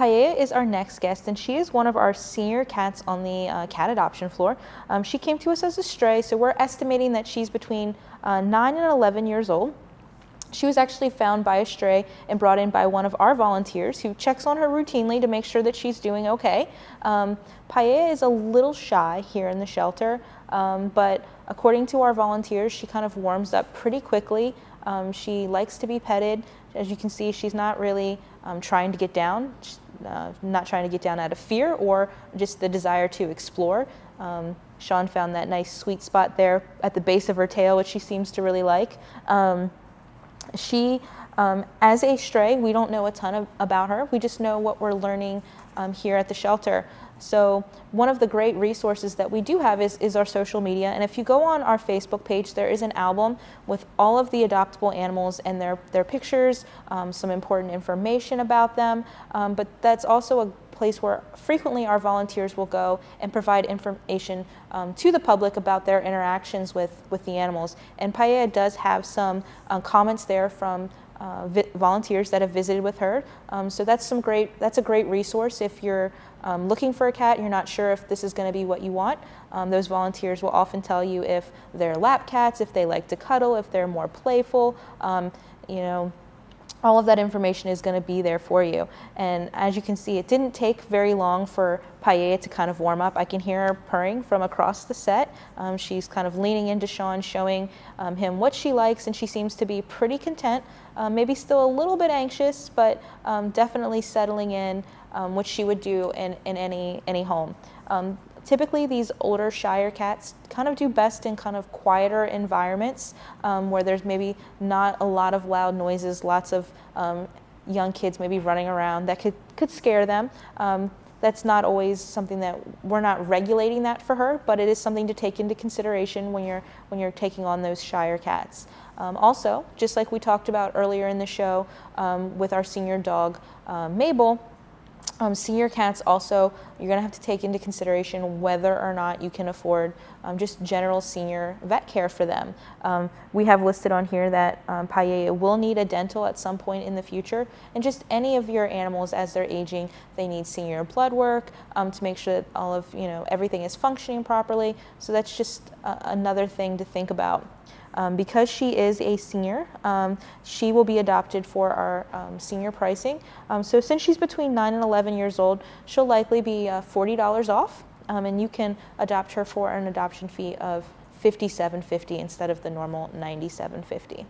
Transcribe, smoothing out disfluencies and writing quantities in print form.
Paella is our next guest, and she is one of our senior cats on the cat adoption floor. She came to us as a stray, so we're estimating that she's between 9 and 11 years old. She was actually found by a stray and brought in by one of our volunteers who checks on her routinely to make sure that she's doing okay. Paella is a little shy here in the shelter, but according to our volunteers, she kind of warms up pretty quickly. She likes to be petted. As you can see, she's not really trying to get down, not trying to get down out of fear or just the desire to explore. Sean found that nice sweet spot there at the base of her tail, which she seems to really like. As a stray, we don't know a ton about her. We just know what we're learning here at the shelter. So one of the great resources that we do have is our social media. And if you go on our Facebook page, there is an album with all of the adoptable animals and their pictures, some important information about them. But that's also a place where frequently our volunteers will go and provide information to the public about their interactions with the animals. And Paella does have some comments there from volunteers that have visited with her. So that's a great resource if you're looking for a cat, you're not sure if this is going to be what you want. Those volunteers will often tell you if they're lap cats, if they like to cuddle, if they're more playful. All of that information is going to be there for you. And as you can see, it didn't take very long for Paella to kind of warm up. I can hear her purring from across the set. She's kind of leaning into Sean, showing him what she likes, and she seems to be pretty content, maybe still a little bit anxious, but definitely settling in, which she would do in any home. Typically, these older, shyer cats kind of do best in kind of quieter environments where there's maybe not a lot of loud noises, lots of young kids maybe running around that could scare them. That's not always something that we're not regulating that for her, but it is something to take into consideration when you're taking on those shyer cats. Also, just like we talked about earlier in the show with our senior dog, Mabel, senior cats also, you're going to have to take into consideration whether or not you can afford just general senior vet care for them. We have listed on here that Paella will need a dental at some point in the future, and just any of your animals as they're aging, they need senior blood work to make sure that all of everything is functioning properly. So that's just another thing to think about. Because she is a senior, she will be adopted for our senior pricing. So since she's between 9 and 11 years old, she'll likely be $40 off, and you can adopt her for an adoption fee of $57.50 instead of the normal $97.50.